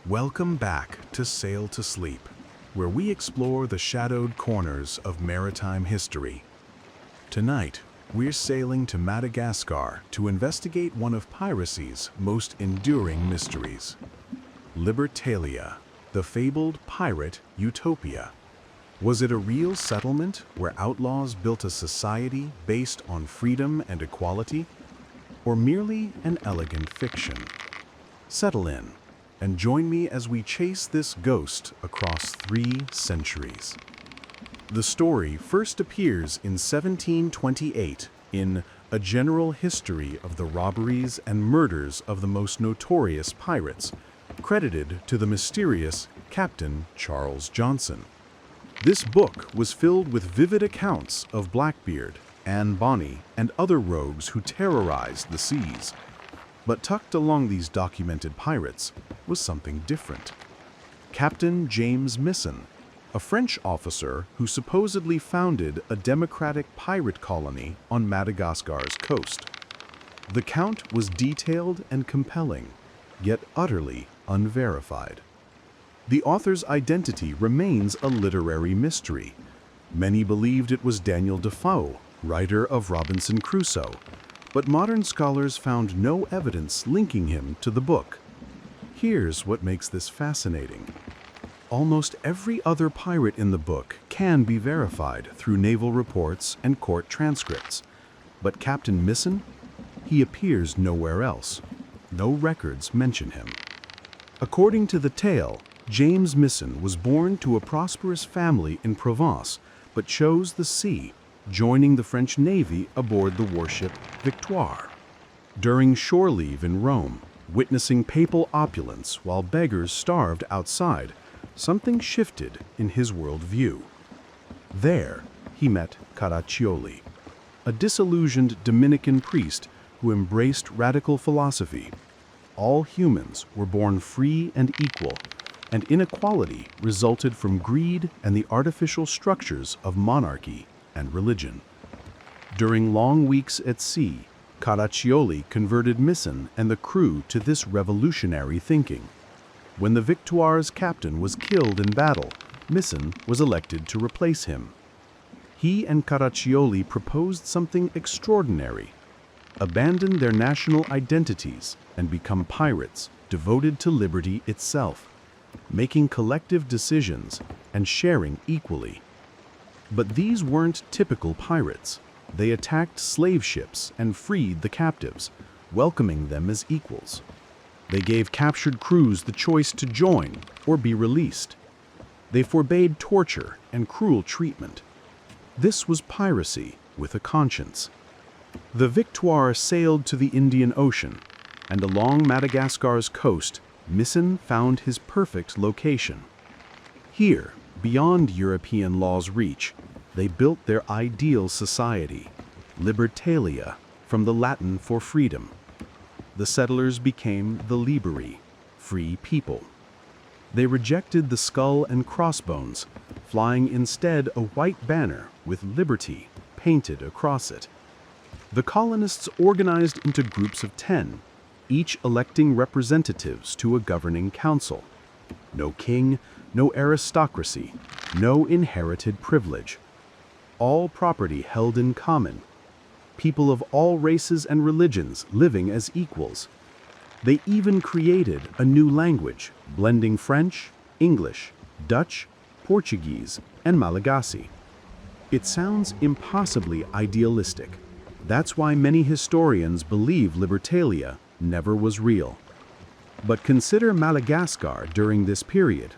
Welcome back to Sail to Sleep, where we explore the shadowed corners of maritime history. Tonight, we're sailing to Madagascar to investigate one of piracy's most enduring mysteries. Libertalia, the fabled pirate utopia. Was it a real settlement where outlaws built a society based on freedom and equality? Or merely an elegant fiction? Settle in and join me as we chase this ghost across 3 centuries. The story first appears in 1728 in A General History of the Robberies and Murders of the Most Notorious Pirates, credited to the mysterious Captain Charles Johnson. This book was filled with vivid accounts of Blackbeard, Anne Bonny, and other rogues who terrorized the seas. But tucked along these documented pirates was something different. Captain James Misson, a French officer who supposedly founded a democratic pirate colony on Madagascar's coast. The account was detailed and compelling, yet utterly unverified. The author's identity remains a literary mystery. Many believed it was Daniel Defoe, writer of Robinson Crusoe, but modern scholars found no evidence linking him to the book. Here's what makes this fascinating. Almost every other pirate in the book can be verified through naval reports and court transcripts. But Captain Misson? He appears nowhere else. No records mention him. According to the tale, James Misson was born to a prosperous family in Provence, but chose the sea, joining the French Navy aboard the warship Victoire. During shore leave in Rome, witnessing papal opulence while beggars starved outside, something shifted in his worldview. There, he met Caraccioli, a disillusioned Dominican priest who embraced radical philosophy. All humans were born free and equal, and inequality resulted from greed and the artificial structures of monarchy and religion. During long weeks at sea, Caraccioli converted Misson and the crew to this revolutionary thinking. When the Victoire's captain was killed in battle, Misson was elected to replace him. He and Caraccioli proposed something extraordinary: abandon their national identities and become pirates devoted to liberty itself, making collective decisions and sharing equally. But these weren't typical pirates. They attacked slave ships and freed the captives, welcoming them as equals. They gave captured crews the choice to join or be released. They forbade torture and cruel treatment. This was piracy with a conscience. The Victoire sailed to the Indian Ocean, and along Madagascar's coast, Misson found his perfect location. Here, beyond European law's reach, they built their ideal society, Libertalia, from the Latin for freedom. The settlers became the liberi, free people. They rejected the skull and crossbones, flying instead a white banner with liberty painted across it. The colonists organized into groups of 10, each electing representatives to a governing council. No king, no aristocracy, no inherited privilege. All property held in common. People of all races and religions living as equals. They even created a new language, blending French, English, Dutch, Portuguese, and Malagasy. It sounds impossibly idealistic. That's why many historians believe Libertalia never was real. But consider Madagascar during this period.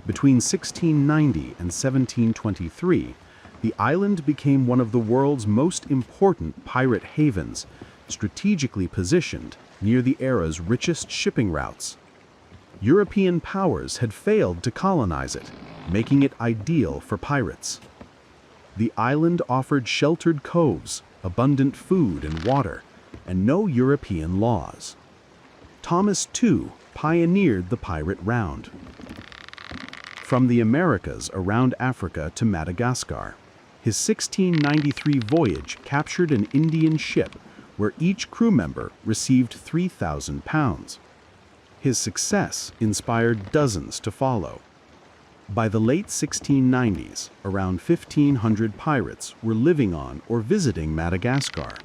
Between 1690 and 1723, the island became one of the world's most important pirate havens, strategically positioned near the era's richest shipping routes. European powers had failed to colonize it, making it ideal for pirates. The island offered sheltered coves, abundant food and water, and no European laws. Thomas, too, pioneered the pirate round. From the Americas around Africa to Madagascar, his 1693 voyage captured an Indian ship where each crew member received £3,000. His success inspired dozens to follow. By the late 1690s, around 1,500 pirates were living on or visiting Madagascar.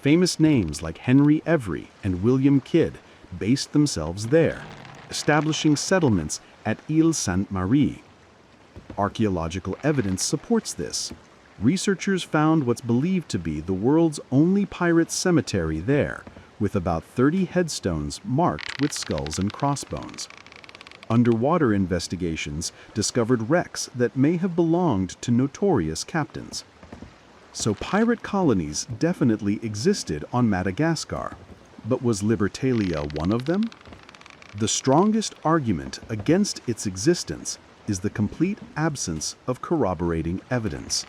Famous names like Henry Every and William Kidd based themselves there, establishing settlements at Île Sainte-Marie. Archaeological evidence supports this. Researchers found what's believed to be the world's only pirate cemetery there, with about 30 headstones marked with skulls and crossbones. Underwater investigations discovered wrecks that may have belonged to notorious captains. So pirate colonies definitely existed on Madagascar, but was Libertalia one of them? The strongest argument against its existence is the complete absence of corroborating evidence.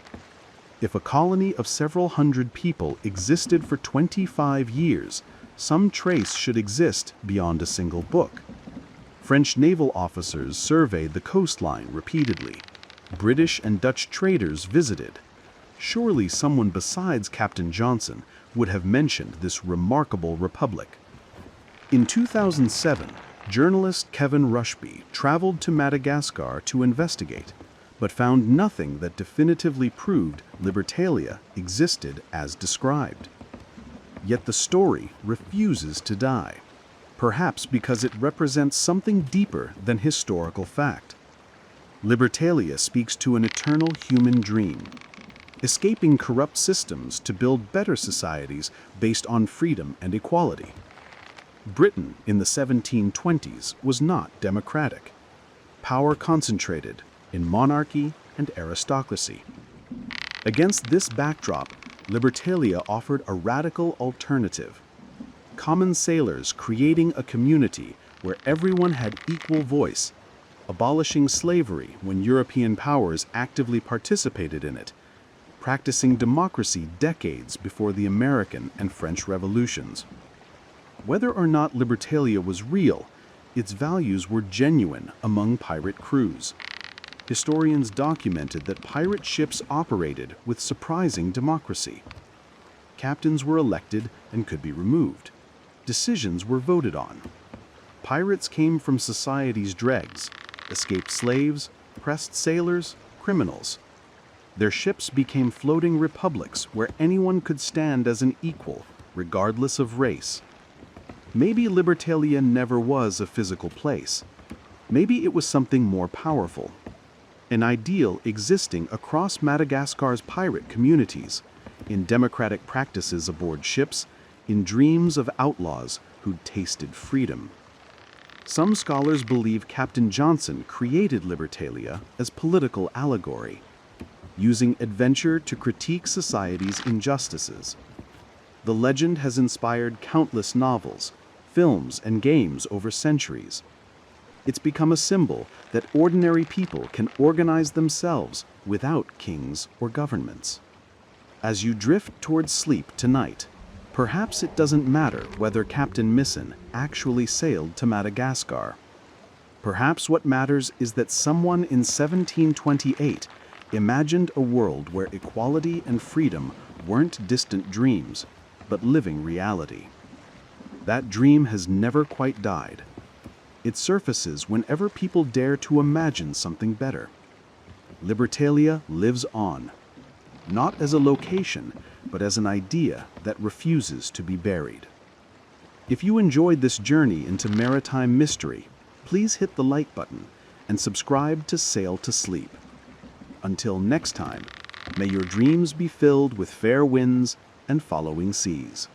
If a colony of several hundred people existed for 25 years, some trace should exist beyond a single book. French naval officers surveyed the coastline repeatedly. British and Dutch traders visited. Surely someone besides Captain Johnson would have mentioned this remarkable republic. In 2007, journalist Kevin Rushby traveled to Madagascar to investigate, but found nothing that definitively proved Libertalia existed as described. Yet the story refuses to die, perhaps because it represents something deeper than historical fact. Libertalia speaks to an eternal human dream, escaping corrupt systems to build better societies based on freedom and equality. Britain in the 1720s was not democratic. Power concentrated in monarchy and aristocracy. Against this backdrop, Libertalia offered a radical alternative. Common sailors creating a community where everyone had equal voice, abolishing slavery when European powers actively participated in it, practicing democracy decades before the American and French revolutions. Whether or not Libertalia was real, its values were genuine among pirate crews. Historians documented that pirate ships operated with surprising democracy. Captains were elected and could be removed. Decisions were voted on. Pirates came from society's dregs, escaped slaves, pressed sailors, criminals. Their ships became floating republics where anyone could stand as an equal, regardless of race. Maybe Libertalia never was a physical place. Maybe it was something more powerful. An ideal existing across Madagascar's pirate communities, in democratic practices aboard ships, in dreams of outlaws who'd tasted freedom. Some scholars believe Captain Johnson created Libertalia as political allegory, using adventure to critique society's injustices. The legend has inspired countless novels, films, and games over centuries. It's become a symbol that ordinary people can organize themselves without kings or governments. As you drift towards sleep tonight, perhaps it doesn't matter whether Captain Misson actually sailed to Madagascar. Perhaps what matters is that someone in 1728 imagined a world where equality and freedom weren't distant dreams, but living reality. That dream has never quite died. It surfaces whenever people dare to imagine something better. Libertalia lives on, not as a location, but as an idea that refuses to be buried. If you enjoyed this journey into maritime mystery, please hit the like button and subscribe to Sail to Sleep. Until next time, may your dreams be filled with fair winds and following seas.